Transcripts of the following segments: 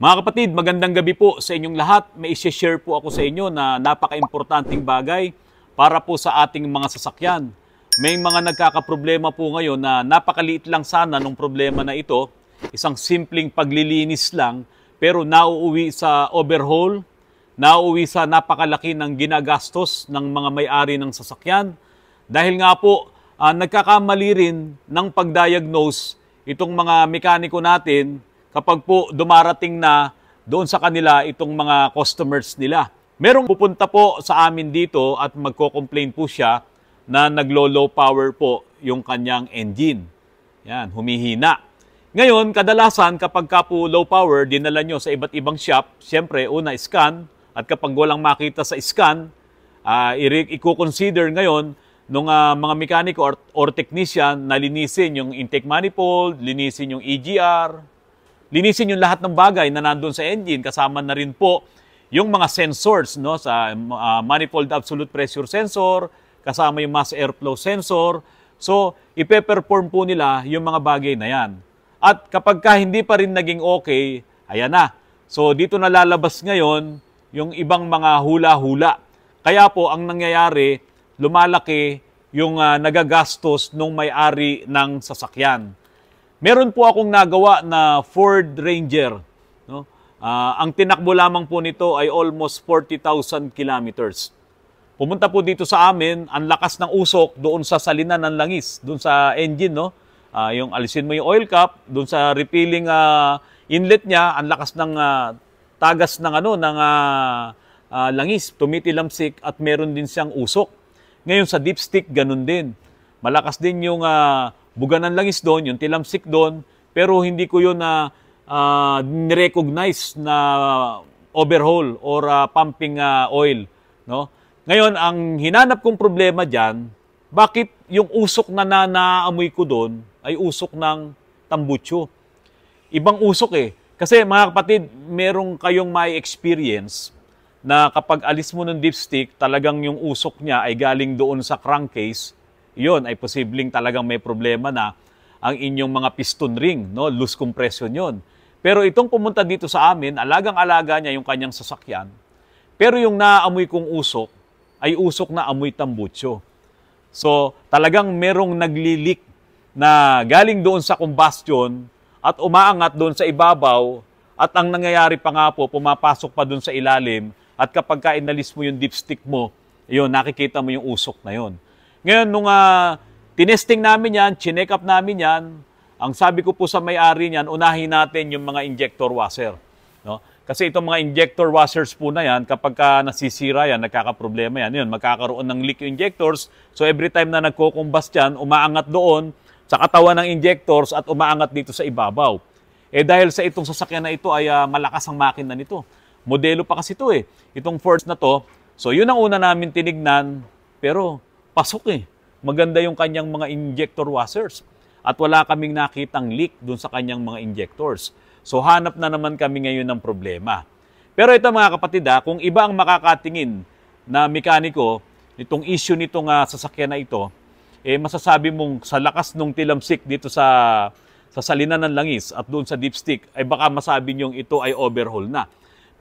Mga kapatid, magandang gabi po sa inyong lahat. May i-share po ako sa inyo na napaka-importanting bagay para po sa ating mga sasakyan. May mga nagkakaproblema po ngayon na napakaliit lang sana nung problema na ito. Isang simpleng paglilinis lang, pero nauuwi sa overhaul, nauuwi sa napakalaki ng ginagastos ng mga may-ari ng sasakyan. Dahil nga po, nagkakamali rin ng pag-diagnose itong mga mekaniko natin kapag po dumarating na doon sa kanila itong mga customers nila. Merong pupunta po sa amin dito at magko-complain po siya na naglo-low power po yung kanyang engine. Yan, humihina. Ngayon, kadalasan kapag ka po low power, dinala nyo sa iba't ibang shop, siyempre, una, scan. At kapag walang makita sa scan, i-consider ngayon nung mga mekaniko or technician na linisin yung intake manifold, linisin yung EGR, linisin yung lahat ng bagay na nandun sa engine, kasama na rin po yung mga sensors, no, sa manifold absolute pressure sensor, kasama yung mass airflow sensor. So, ipe-perform po nila yung mga bagay na yan. At kapag ka hindi pa rin naging okay, ayan na. So, dito na lalabas ngayon yung ibang mga hula-hula. Kaya po, ang nangyayari, lumalaki yung nagagastos nung may-ari ng sasakyan. Meron po akong nagawa na Ford Ranger. No? Ang tinakbo lamang po nito ay almost 40,000 kilometers. Pumunta po dito sa amin, ang lakas ng usok doon sa salinan ng langis, doon sa engine. No? Yung alisin mo yung oil cap, doon sa refilling inlet niya, ang lakas ng tagas ng, langis, tumitilamsik at meron din siyang usok. Ngayon sa dipstick, ganun din. Malakas din yung buga ng langis doon, yung tilamsik doon, pero hindi ko yun nirecognize na overhaul or pumping oil. No? Ngayon, ang hinanap kong problema dyan, bakit yung usok na naamoy ko doon ay usok ng tambutso? Ibang usok eh. Kasi mga kapatid, merong kayong may experience na kapag alis mo ng dipstick, talagang yung usok niya ay galing doon sa crankcase, yun ay posibleng talagang may problema na ang inyong mga piston ring, no? Loose compression yun. Pero itong pumunta dito sa amin, alagang-alaga niya yung kanyang sasakyan. Pero yung naamoy kong usok ay usok na amoy tambutso. So talagang merong naglilik na galing doon sa combustion at umaangat doon sa ibabaw at ang nangyayari pa nga po, pumapasok pa doon sa ilalim at kapag ka inalis mo yung dipstick mo, yun, nakikita mo yung usok na yun. Ngayon, nung tinesting namin yan, chinek up namin yan, ang sabi ko po sa may-ari niyan, unahin natin yung mga injector washer. No? Kasi itong mga injector washers po na yan, kapag ka nasisira yan, nagkakaproblema yan, yun, magkakaroon ng leak yung injectors. So every time na nagko-combust yan, umaangat doon sa katawan ng injectors at umaangat dito sa ibabaw. Eh dahil sa itong sasakyan na ito ay malakas ang makina nito. Modelo pa kasi ito eh. Itong Ford na to. So yun ang una namin tinignan, pero pasok eh. Maganda yung kanyang mga injector washers. At wala kaming nakitang leak dun sa kanyang mga injectors. So hanap na naman kami ngayon ng problema. Pero ito mga kapatid, kung iba ang makakatingin na mekaniko, itong issue nitong sasakyan na ito, eh masasabi mong sa lakas nung tilamsik dito sa salinan ng langis at doon sa dipstick, ay baka masabi niyong ito ay overhaul na.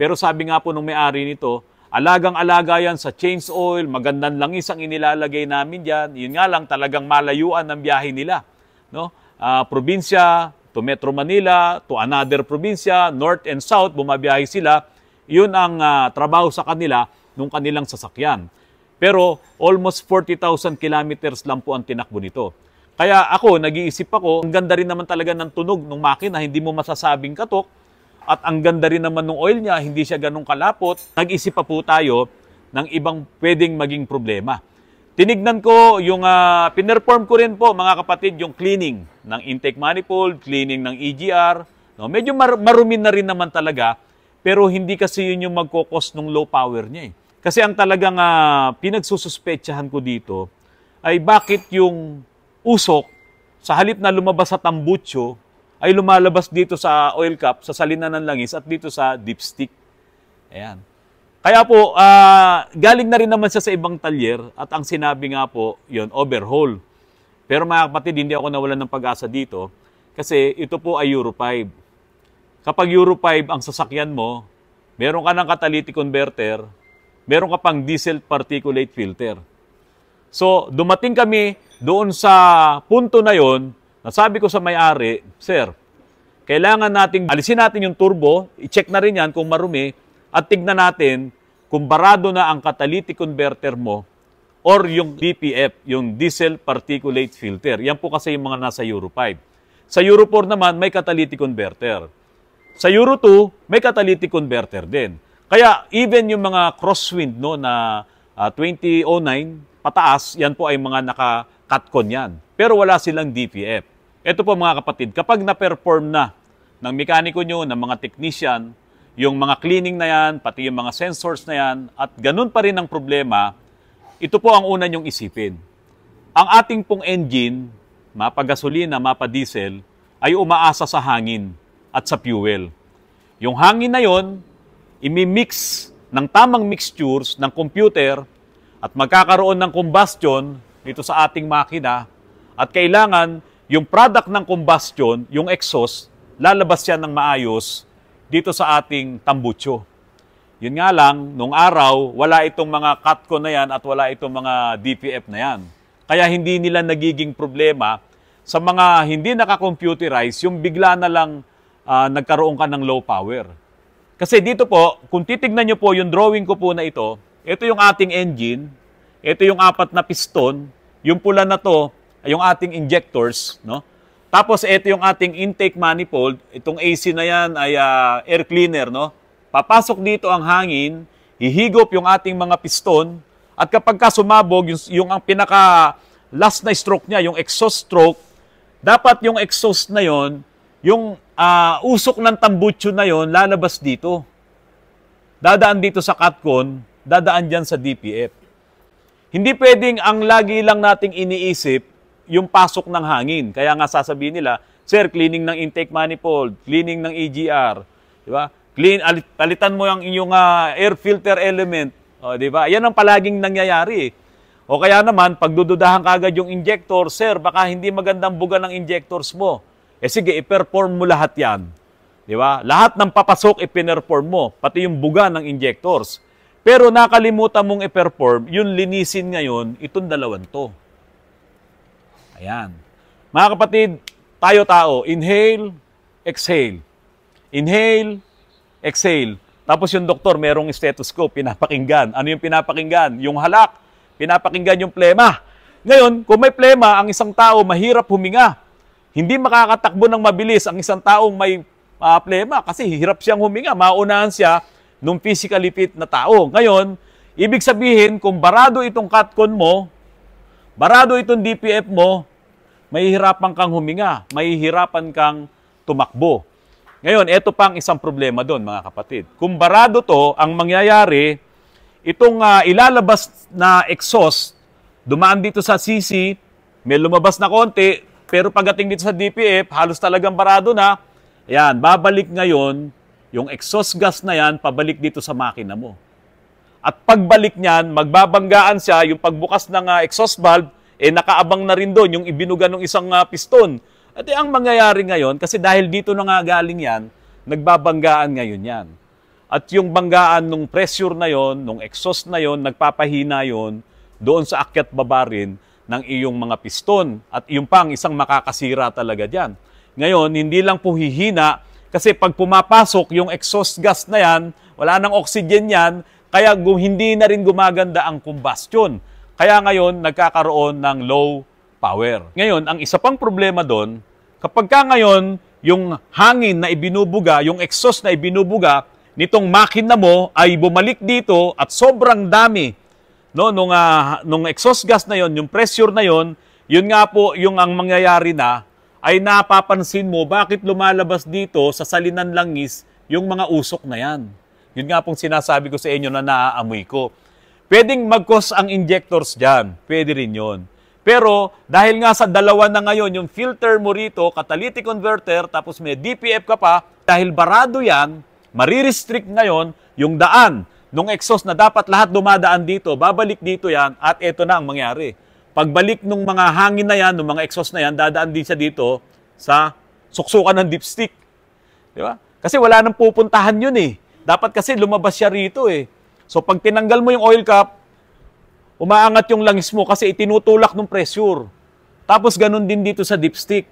Pero sabi nga po nung may-ari nito, alagang-alaga yan sa change oil, magandang langis ang inilalagay namin dyan. Yun nga lang, talagang malayuan ang biyahe nila. No? Probinsya, to Metro Manila, to another probinsya, north and south, bumabiyahe sila. Yun ang trabaho sa kanila nung kanilang sasakyan. Pero almost 40,000 kilometers lang po ang tinakbo nito. Kaya ako, nag-iisip ako, ang ganda rin naman talaga ng tunog ng makina, hindi mo masasabing katok. At ang ganda rin naman ng oil niya, hindi siya ganun kalapot. Nag-isip pa po tayo ng ibang pwedeng maging problema. Tinignan ko yung, pinerform ko rin po mga kapatid, yung cleaning ng intake manifold, cleaning ng EGR. No, medyo marumi na rin naman talaga, pero hindi kasi yun yung magkokos ng low power niya eh. Kasi ang talagang pinagsususpetsahan ko dito ay bakit yung usok, sa halip na lumabas sa tambutso, ay lumalabas dito sa oil cap, sa salinan ng langis, at dito sa dipstick. Ayan. Kaya po, galing na rin naman siya sa ibang talyer, at ang sinabi nga po, yun, overhaul. Pero mga kapatid, hindi ako nawalan ng pag-asa dito, kasi ito po ay Euro 5. kapag Euro 5 ang sasakyan mo, meron ka ng catalytic converter, meron ka pang diesel particulate filter. So, dumating kami doon sa punto na yon, nasabi ko sa may-ari, Sir, kailangan nating alisin natin yung turbo, i-check na rin yan kung marumi, at tignan natin kung barado na ang catalytic converter mo or yung DPF, yung diesel particulate filter. Yan po kasi yung mga nasa Euro 5. Sa Euro 4 naman, may catalytic converter. Sa Euro 2, may catalytic converter din. Kaya even yung mga crosswind no, na 2009, pataas, yan po ay mga naka-catcon yan. Pero wala silang DPF. Ito po mga kapatid, kapag na-perform na ng mekaniko nyo, ng mga technician, yung mga cleaning na yan, pati yung mga sensors na yan, at ganun pa rin ang problema, ito po ang una nyong isipin. Ang ating pong engine, mapa-gasolina, mapa-diesel, ay umaasa sa hangin at sa fuel. Yung hangin na yon, imi-mix ng tamang mixtures ng computer at magkakaroon ng combustion dito sa ating makina at kailangan yung product ng combustion, yung exhaust, lalabas yan ng maayos dito sa ating tambucho. Yun nga lang, nung araw, wala itong mga CATCO na yan at wala itong mga DPF na yan. Kaya hindi nila nagiging problema sa mga hindi naka-computerize, yung bigla na lang nagkaroon ka ng low power. Kasi dito po, kung titignan nyo po yung drawing ko po na ito yung ating engine, ito yung 4 na piston, yung pula na to, yung ating injectors, no? Tapos ito yung ating intake manifold, itong AC na yan ay air cleaner, no? Papasok dito ang hangin, hihigop yung ating mga piston, at kapag ka sumabog, yung ang pinaka last na stroke niya, yung exhaust stroke, dapat yung exhaust na yon, yung usok ng tambucho na yon, lalabas dito. Dadaan dito sa CATCON, dadaan dyan sa DPF. Hindi pwedeng ang lagi lang nating iniisip yung pasok ng hangin. Kaya nga sasabihin nila, Sir, cleaning ng intake manifold, cleaning ng EGR, di ba? Palitan mo yung inyong air filter element. O, di ba? Yan ang palaging nangyayari. O kaya naman, pagdududahan kagad yung injector, Sir, baka hindi magandang buga ng injectors mo. Sige, i-perform mo lahat yan. Di ba? Lahat ng papasok, i-perform mo. Pati yung buga ng injectors. Pero nakalimutan mong i-perform, yung linisin ngayon, itong dalawan to. Ayan. Mga kapatid, tayo-tao, inhale, exhale. Inhale, exhale. Tapos yung doktor, merong stethoscope, pinapakinggan. Ano yung pinapakinggan? Yung halak. Pinapakinggan yung plema. Ngayon, kung may plema, ang isang tao mahirap huminga. Hindi makakatakbo ng mabilis ang isang taong may plema kasi hirap siyang huminga. Maunahan siya nung physically fit na tao. Ngayon, ibig sabihin, kung barado itong CATCON mo, barado itong DPF mo, mahihirapan kang huminga, mahihirapan kang tumakbo. Ngayon, ito pang isang problema doon, mga kapatid. Kung barado to, ang mangyayari, itong ilalabas na exhaust, dumaan dito sa CC, may lumabas na konti, pero pagdating dito sa DPF, halos talagang barado na. Ayan, babalik ngayon, yung exhaust gas na yan, pabalik dito sa makina mo. At pagbalik niyan, magbabanggaan siya, yung pagbukas ng exhaust valve, nakaabang na rin doon yung ibinuga ng isang piston. At ang mangyayari ngayon, kasi dahil dito na nga galing yan, nagbabanggaan ngayon yan. At yung banggaan ng pressure na yon, ng exhaust na yon, nagpapahina yon doon sa akyat baba rin ng iyong mga piston. At yung pang isang makakasira talaga dyan. Ngayon, hindi lang po hihina, kasi pag pumapasok yung exhaust gas na yan, wala nang oxygen yan, kaya hindi na rin gumaganda ang combustion. Kaya ngayon, nagkakaroon ng low power. Ngayon, ang isa pang problema doon, kapag ka ngayon, yung hangin na ibinubuga, yung exhaust na ibinubuga, nitong makina mo ay bumalik dito at sobrang dami. No, nung exhaust gas na yon, yung pressure na yon, yun nga po yung ang mangyayari na, ay napapansin mo bakit lumalabas dito sa salinan langis yung mga usok na yan. Yun nga pong sinasabi ko sa inyo na naaamoy ko. Pwedeng mag-cause ang injectors dyan. Pwede rin yun. Pero dahil nga sa dalawa na ngayon, yung filter mo rito, catalytic converter, tapos may DPF ka pa, dahil barado yan, marirestrict ngayon yung daan nung exhaust na dapat lahat dumadaan dito, babalik dito yan, at eto na ang mangyari. Pagbalik nung mga hangin na yan, nung mga exhaust na yan, dadaan din siya dito sa suksukan ng dipstick. Di ba? Kasi wala nang pupuntahan yun eh. Dapat kasi lumabas siya rito eh. So pag tinanggal mo yung oil cap, umaangat yung langis mo kasi itinutulak ng pressure. Tapos ganun din dito sa dipstick.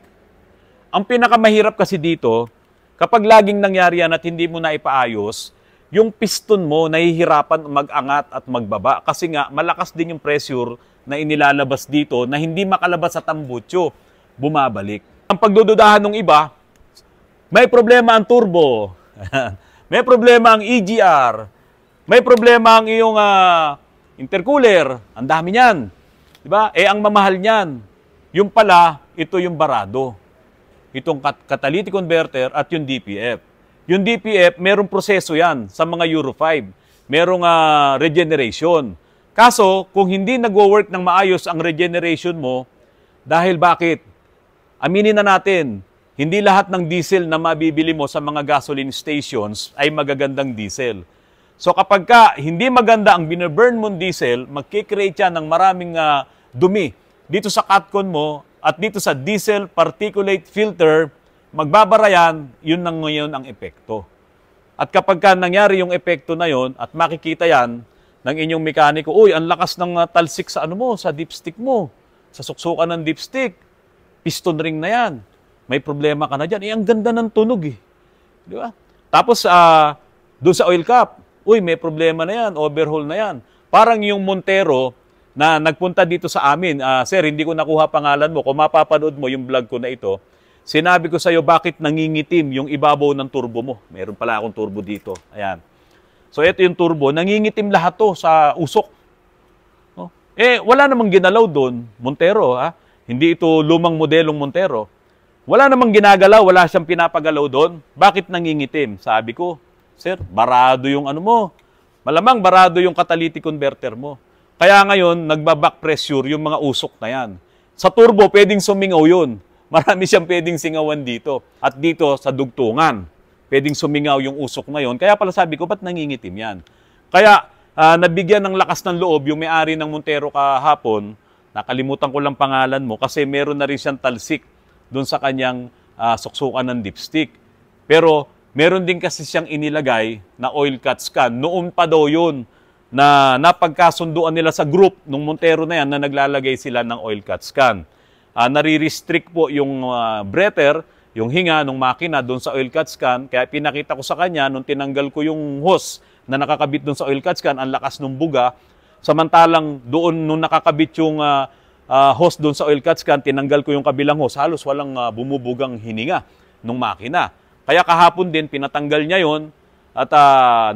Ang pinakamahirap kasi dito, kapag laging nangyari yan at hindi mo na ipaayos, yung piston mo nahihirapan mag-angat at magbaba. Kasi nga, malakas din yung pressure na inilalabas dito na hindi makalabas sa tambutso, bumabalik. Ang pagdududahan ng iba, may problema ang turbo, may problema ang EGR, may problema ang iyong intercooler, ang dami niyan. Diba? Ang mamahal niyan, yung pala, ito yung barado. Itong catalytic converter at yung DPF. Yung DPF, merong proseso yan sa mga Euro 5. Merong regeneration. Kaso, kung hindi nagwo-work ng maayos ang regeneration mo, dahil bakit? Aminin na natin, hindi lahat ng diesel na mabibili mo sa mga gasoline stations ay magagandang diesel. So kapag hindi maganda ang binaburn mong diesel, magkikreate yan ng maraming dumi dito sa catcon mo at dito sa diesel particulate filter, magbabara yan, yun nang ngayon ang epekto. At kapag nangyari yung epekto na yon at makikita yan ng inyong mekaniko, uy, ang lakas ng talsik sa sa dipstick mo, sa suksukan ng dipstick, piston ring na yan. May problema ka na dyan. Ang ganda ng tunog eh. Di ba? Tapos, doon sa oil cap, uy, may problema na yan, overhaul na yan. Parang yung Montero na nagpunta dito sa amin, sir, hindi ko nakuha pangalan mo. Kung mapapanood mo yung vlog ko na ito, sinabi ko sa'yo bakit nangingitim yung ibabaw ng turbo mo. Meron pala akong turbo dito. Ayan. So, ito yung turbo. Nangingitim lahat to sa usok. No? Wala namang ginalaw doon, Montero. Hindi ito lumang modelong Montero. Wala namang ginagalaw, wala siyang pinapagalaw doon. Bakit nangingitim? Sabi ko, sir, barado yung mo. Malamang barado yung catalytic converter mo. Kaya ngayon, nagbaback pressure yung mga usok na yan. Sa turbo, pwedeng sumingaw yun. Marami siyang pwedeng singawan dito. At dito, sa dugtungan, pwedeng sumingaw yung usok na yun. Kaya pala sabi ko, ba't nangingitim yan? Kaya, nabigyan ng lakas ng loob yung may-ari ng Montero kahapon. Nakalimutan ko lang pangalan mo kasi meron na rin siyang talsik doon sa kanyang suksukan ng dipstick. Pero meron din kasi siyang inilagay na oil cut scan. Noon pa daw yun na napagkasunduan nila sa group ng Montero na yan na naglalagay sila ng oil cut scan. Nare-restrict po yung breather, yung hinga ng makina doon sa oil cut scan. Kaya pinakita ko sa kanya nung tinanggal ko yung hose na nakakabit doon sa oil cut scan, ang lakas ng buga. Samantalang doon nung nakakabit yung hose doon sa oil cut scan, tinanggal ko yung kabilang hose, halos walang bumubugang hininga ng makina. Kaya kahapon din, pinatanggal niya yon at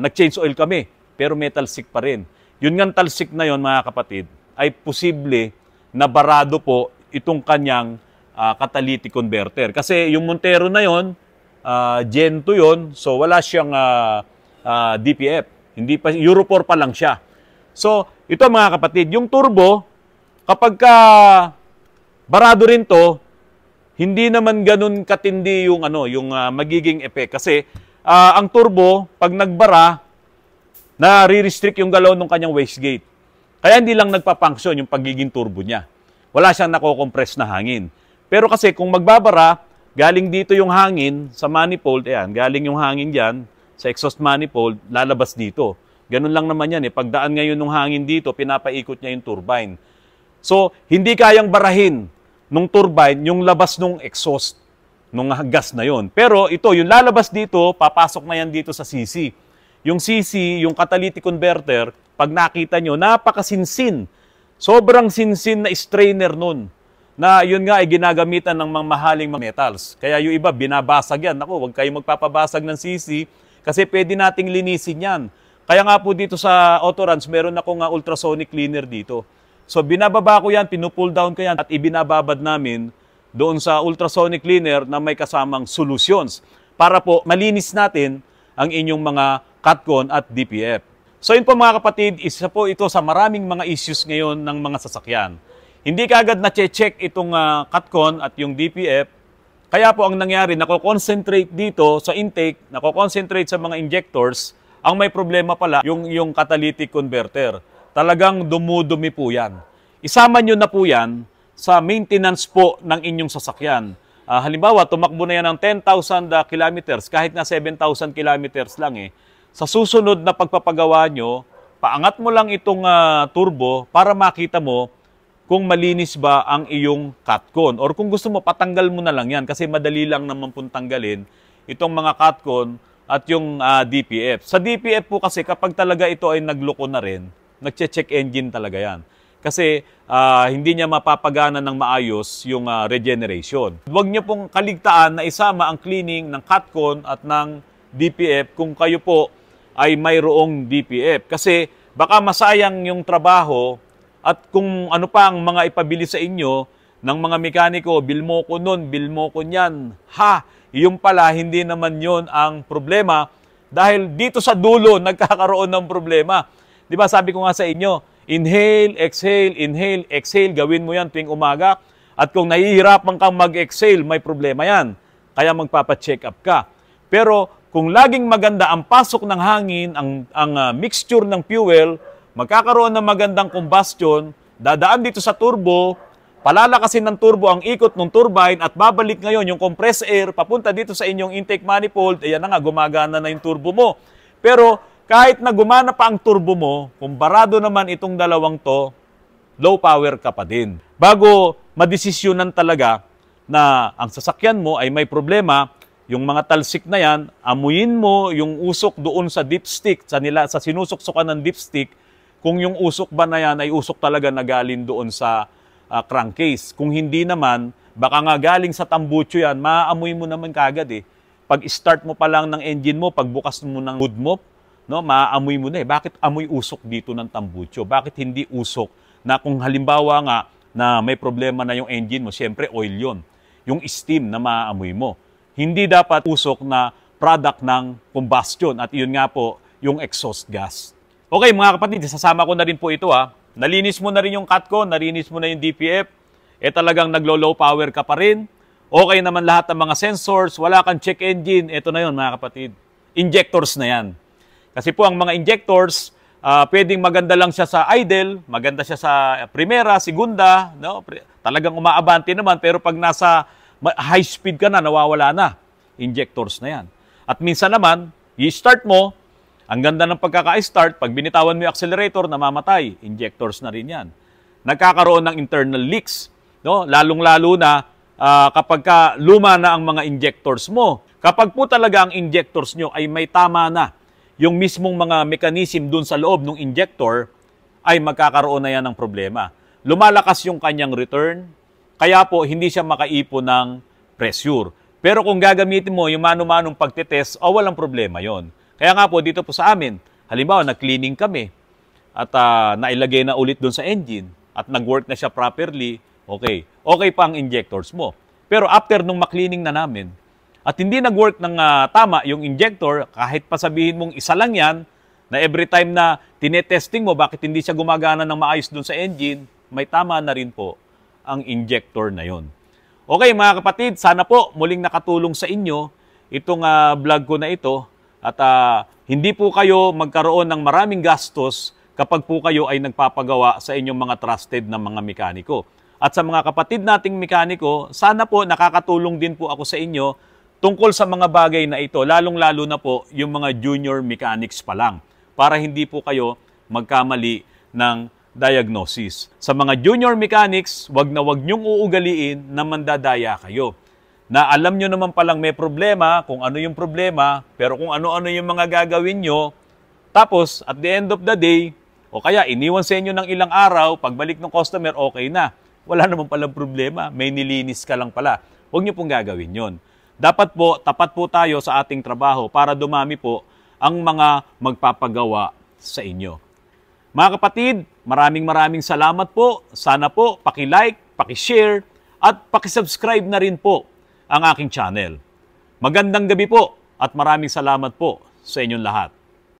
nag-change oil kami, pero may talsik pa rin. Yun nga talsik na yon, mga kapatid, ay posible na barado po itong kanyang catalytic converter. Kasi yung Montero na yon, Gen 2 yon, so wala siyang DPF. Hindi pa, Euro 4 pa lang siya. So, ito mga kapatid, yung turbo, kapag barado rin to, hindi naman ganun katindi yung yung magiging effect kasi ang turbo pag nagbara na-restrict yung galaw ng kanyang wastegate. Kaya hindi lang nagpa-function yung pagiging turbo niya. Wala siyang nako-compress na hangin. Pero kasi kung magbabara, galing dito yung hangin sa manifold, galing yung hangin diyan sa exhaust manifold, lalabas dito. Ganun lang naman yan Pagdaan ngayon ng hangin dito, pinapaikot niya yung turbine. So, hindi kayang barahin nung turbine yung labas nung exhaust, nung gas na yon. Pero ito, yung lalabas dito, papasok na yan dito sa CC. Yung CC, yung catalytic converter, pag nakita nyo, napakasinsin. Sobrang sinsin na strainer nun. Na yun nga ay ginagamitan ng mga mahaling metals. Kaya yung iba, binabasag yan. Naku, huwag kayong magpapabasag ng CC kasi pwede nating linisin yan. Kaya nga po dito sa Autorans, meron akong ultrasonic cleaner dito. So binababa ko yan, pinupull down ko yan at ibinababad namin doon sa ultrasonic cleaner na may kasamang solutions para po malinis natin ang inyong mga catcon at DPF. So yun po mga kapatid, isa po ito sa maraming mga issues ngayon ng mga sasakyan. Hindi kaagad na-check itong catcon at yung DPF. Kaya po ang nangyari, nako-concentrate dito sa intake, nako-concentrate sa mga injectors. Ang may problema pala, yung catalytic converter. Talagang dumudumi po yan. Isama nyo na po yan sa maintenance po ng inyong sasakyan. halimbawa, tumakbo na yan ng 10,000 kilometers, kahit na 7,000 kilometers lang sa susunod na pagpapagawa nyo, paangat mo lang itong turbo para makita mo kung malinis ba ang iyong catcon. Or kung gusto mo, patanggal mo na lang yan kasi madali lang naman pong tanggalin itong mga catcon at yung DPF. Sa DPF po kasi kapag talaga ito ay nagloko na rin, nagche-check engine talaga yan. Kasi hindi niya mapapagana ng maayos yung regeneration. Huwag niyo pong kaligtaan na isama ang cleaning ng catcon at ng DPF kung kayo po ay mayroong DPF. Kasi baka masayang yung trabaho at kung ano pa ang mga ipabili sa inyo ng mga mekaniko, bil mo ko nun, bil mo ko niyan. Yung pala, hindi naman yon ang problema dahil dito sa dulo nagkakaroon ng problema. Di ba sabi ko nga sa inyo, inhale, exhale, gawin mo yan tuwing umaga. At kung nahihirapan kang mag-exhale, may problema yan. Kaya magpapacheck up ka. Pero kung laging maganda ang pasok ng hangin, ang mixture ng fuel, magkakaroon ng magandang combustion, dadaan dito sa turbo, palalakasin ng turbo ang ikot ng turbine at babalik ngayon yung compressed air papunta dito sa inyong intake manifold, ayan na nga, gumagana na yung turbo mo. Pero kahit na gumana pa ang turbo mo, kung barado naman itong dalawang to, low power ka pa din. Bago madesisyonan talaga na ang sasakyan mo ay may problema, yung mga talsik na yan, amuyin mo yung usok doon sa dipstick, sa sinusuksukan ng dipstick, kung yung usok ba na yan ay usok talaga na galing doon sa crankcase. Kung hindi naman, baka nga galing sa tambucho yan, maaamoy mo naman kagad Pag start mo pa lang ng engine mo, pagbukas mo ng hood mo, no, maaamoy mo na Bakit amoy usok dito ng tambucho? Bakit hindi usok na kung halimbawa nga na may problema na yung engine mo, siyempre oil yon, yung steam na maaamoy mo. Hindi dapat usok na product ng combustion at yun nga po yung exhaust gas. Okay mga kapatid, sasama ko na rin po ito Nalinis mo na rin yung catcon, nalinis mo na yung DPF, talagang naglo-low power ka pa rin. Okay naman lahat ng mga sensors, wala kang check engine, ito na yun mga kapatid. Injectors na yan. Kasi po ang mga injectors, pwedeng maganda lang siya sa idle, maganda siya sa primera, segunda, no? Talagang umaabante naman, pero pag nasa high speed ka na, nawawala na. Injectors na yan. At minsan naman, i-start mo, ang ganda ng pagkaka-start, pag binitawan mo yung accelerator, namamatay. Injectors na rin yan. Nagkakaroon ng internal leaks. No? Lalong-lalo na kapag luma na ang mga injectors mo. Kapag po talaga ang injectors nyo ay may tama na yung mismong mga mechanism dun sa loob ng injector, ay magkakaroon na yan ng problema. Lumalakas yung kanyang return, kaya po hindi siya makaipon ng pressure. Pero kung gagamitin mo yung mano-manong pagtitest, walang problema yon. Kaya nga po, dito po sa amin, halimbawa, nag-cleaning kami at nailagay na ulit doon sa engine at nag-work na siya properly, okay pa ang injectors mo. Pero after nung makleaning na namin at hindi nag-work ng tama yung injector, kahit pa sabihin mong isa lang yan, na every time na tinetesting mo, bakit hindi siya gumagana ng maayos doon sa engine, may tama na rin po ang injector na yon. Okay mga kapatid, sana po muling nakatulong sa inyo itong vlog ko na ito. At hindi po kayo magkaroon ng maraming gastos kapag po kayo ay nagpapagawa sa inyong mga trusted na mga mekaniko. At sa mga kapatid nating mekaniko, sana po nakakatulong din po ako sa inyo tungkol sa mga bagay na ito, lalong-lalo na po yung mga junior mechanics pa lang, para hindi po kayo magkamali ng diagnosis. Sa mga junior mechanics, wag niyong uugaliin na mandadaya kayo. Na alam nyo naman palang may problema, kung ano yung problema, pero kung ano-ano yung mga gagawin nyo, tapos at the end of the day, o kaya iniwan sa inyo ng ilang araw, pagbalik ng customer, okay na. Wala naman palang problema, may nilinis ka lang pala. Huwag nyo pong gagawin yon. Dapat po, tapat po tayo sa ating trabaho para dumami po ang mga magpapagawa sa inyo. Mga kapatid, maraming salamat po. Sana po, paki-like, paki-share, at paki-subscribe na rin po ang aking channel. Magandang gabi po at maraming salamat po sa inyong lahat.